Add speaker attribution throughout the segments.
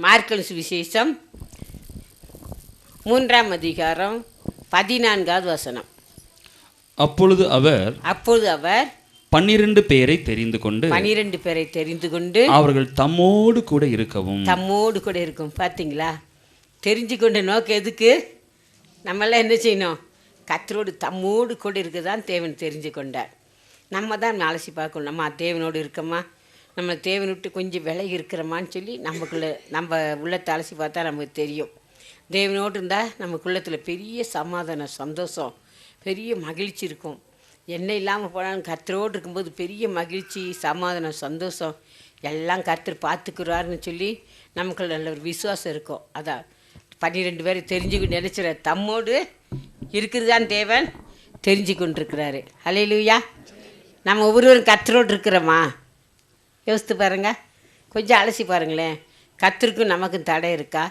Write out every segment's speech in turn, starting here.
Speaker 1: Mark சுவிசேஷம் 3ஆம் அதிகாரம் 14வது வசனம்.
Speaker 2: அப்பொழுது அவர்
Speaker 1: 12
Speaker 2: பேரை தெரிந்து கொண்டு அவர்கள் தம்மோடு கூட இருக்கும்.
Speaker 1: பார்த்தீங்களா? தெரிஞ்சு கொண்ட நோக்கம் எதுக்கு? நம்மெல்லாம் என்ன செய்யணும்? கர்த்தரோடு தம்மோடு கூட இருக்குதான் தேவன் தெரிஞ்சு கொண்டார். நம்ம தான் அலசி பார்க்கணும். நம்ம தேவனோடு இருக்கோமா, நம்ம தேவனை விட்டு கொஞ்சம் விலகி இருக்கிறோமான்னு சொல்லி நம்ம உள்ளத்தை அலசி பார்த்தா நமக்கு தெரியும். தேவனோடு இருந்தால் நமக்கு உள்ளத்தில் பெரிய சமாதானம், சந்தோஷம், பெரிய மகிழ்ச்சி இருக்கும். என்ன இல்லாமல் போனாலும் கர்த்தரோடு இருக்கும்போது பெரிய மகிழ்ச்சி, சமாதானம், சந்தோஷம் எல்லாம் கர்த்தர் பார்த்துக்கிறாருன்னு சொல்லி நமக்கு நல்ல ஒரு விசுவாசம் இருக்கும். அதான் 12 பேரை தெரிஞ்சுக்கிட்டு நினைச்சிட தம்மோடு இருக்கிறதான் தேவன் தெரிஞ்சு கொண்டிருக்கிறாரு. ஹல்லேலூயா. நம்ம ஒவ்வொருவரும் கர்த்தரோடு இருக்கிறோமா? யோசித்து பாருங்கள், கொஞ்சம் அலசி பாருங்களேன். கர்த்தருக்கும் நமக்கும் தடை இருக்கா?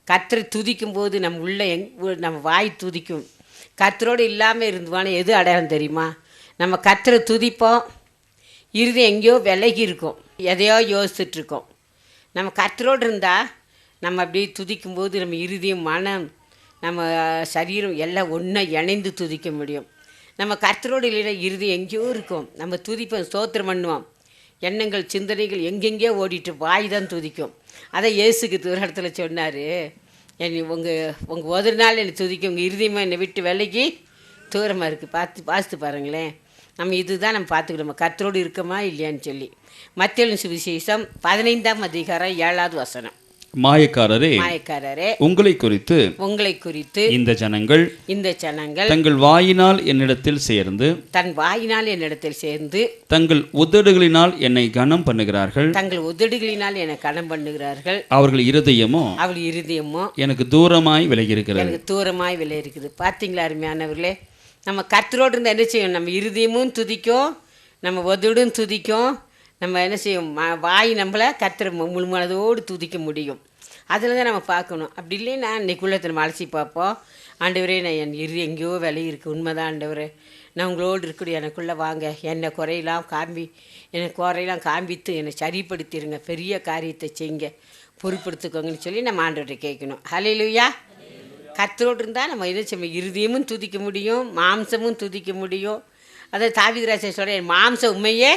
Speaker 1: கர்த்தரை துதிக்கும் போது நம்ம வாய் துதிக்கும். கர்த்தரோடு இல்லாமல் இருந்துவானே எது அடையாளம் தெரியுமா? நம்ம கர்த்தரை துதிப்போம், இருதயம் எங்கேயோ விலகி இருக்கும், எதையோ யோசிச்சுட்ருக்கோம். நம்ம கர்த்தரோடு இருந்தால் நம்ம அப்படியே துதிக்கும்போது நம்ம இருதயம், மனம், நம்ம சரீரம் எல்லாம் ஒன்றா இணைந்து துதிக்க முடியும். நம்ம கர்த்தரோடு இல்லைன்னா இருதயம் எங்கேயோ இருக்கும். நம்ம துதிப்போம், ஸ்தோத்திரம் பண்ணுவோம், எண்ணங்கள் சிந்தனைகள் எங்கெங்கேயோ ஓடிட்டு வாய் தான் துதிக்கும். அதை இயேசுக்கு ஒரு இடத்துல சொன்னார், உங்கள் ஒரு நாள் என்னை துதிக்கும், உங்கள் இருதயமாக என்னை விட்டு விலகி தூரமாக இருக்குது. பார்த்து பாருங்களேன். நம்ம இதுதான் நம்ம பார்த்துக்கணும், நம்ம கர்த்தரோடு இருக்கோமா இல்லையான்னு சொல்லி. மத்தேயு சுவிசேஷம் 15ஆம் அதிகாரம் 7வது வசனம்.
Speaker 2: மாயக்காரரே, உங்களை குறித்து இந்த ஜனங்கள் தங்கள் வாயினால் என்னிடத்தில் சேர்ந்து தங்கள் உதடுகளினால் என்னை கனம் பண்ணுகிறார்கள். அவர்கள் இருதயமோ எனக்கு தூரமாய் விலகி இருக்கிறது.
Speaker 1: பார்த்தீங்களா அருமையானவர்களே? நம்ம கர்த்தரோடு இருந்தால் என்ன செய்யும்? நம்ம இருதயமும் துதிக்கும், நம்ம உதடும் துதிக்கும், நம்ம என்ன செய்யும்? வாய் நம்மளை கர்த்தரை முழு மனதோடு துதிக்க முடியும். அதில் தான் நம்ம பார்க்கணும். அப்படி இல்லைன்னா இன்னைக்குள்ளத்தை நம்ம அலசி பார்ப்போம். ஆண்டவரே, நான் என் இருதயம் எங்கேயோ விலகி இருக்குது, உண்மைதான் ஆண்டவரே, நான் உங்களோடு இருக்கக்கூடிய எனக்குள்ளே வாங்க, என்னை குறையெல்லாம் காண்பித்து என்னை சரிப்படுத்திடுங்க, பெரிய காரியத்தை செய்யுங்க, பொறுப்படுத்துக்கோங்கன்னு சொல்லி நம்ம ஆண்டவர்கிட்ட கேட்கணும். ஹல்லேலூயா. கர்த்தரோடு இருந்தால் நம்ம என்ன செய்ய? இருதயமும் துதிக்க முடியும், மாம்சமும் துதிக்க முடியும். அதாவது தாவீது ராஜா சொல்ற, என் மாம்சம் உண்மையே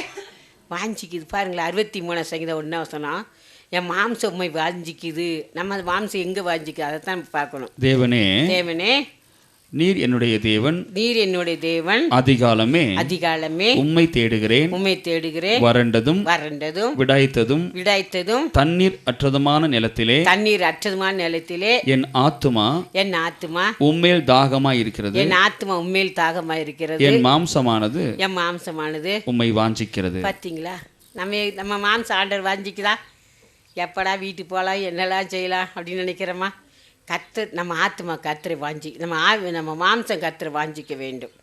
Speaker 1: வாஞ்சிக்குது. பாருங்களேன், 63 சங்கீதம் 1 வசனம். என் மாம்சம் உண்மை வாஞ்சிக்குது. நம்ம மாம்சம் எங்கே வாஞ்சிக்குது அதை தான் பார்க்கணும். தேவனே,
Speaker 2: நீர் என்னுடைய தேவன், அதிகாலமே உம்மை தேடுகிறேன். வறண்டதும் விடாய்த்ததும் தண்ணீர் அற்றதுமான நிலத்திலே என் ஆத்துமா உம்மேல் தாகமாய் இருக்கிறது. என் மாம்சமானது உம்மை வாஞ்சிக்கிறது.
Speaker 1: பார்த்தீங்களா? நம்ம மாம்சம் ஆண்டவர் வாஞ்சிக்குதா? எப்படா வீட்டுக்கு போகலாம், என்னெல்லாம் செய்யலாம் அப்படின்னு நினைக்கிறோமா? நம்ம ஆத்மா கர்த்தரை நம்ம மாம்சம் கர்த்தரை வாஞ்சிக்க வேண்டும்.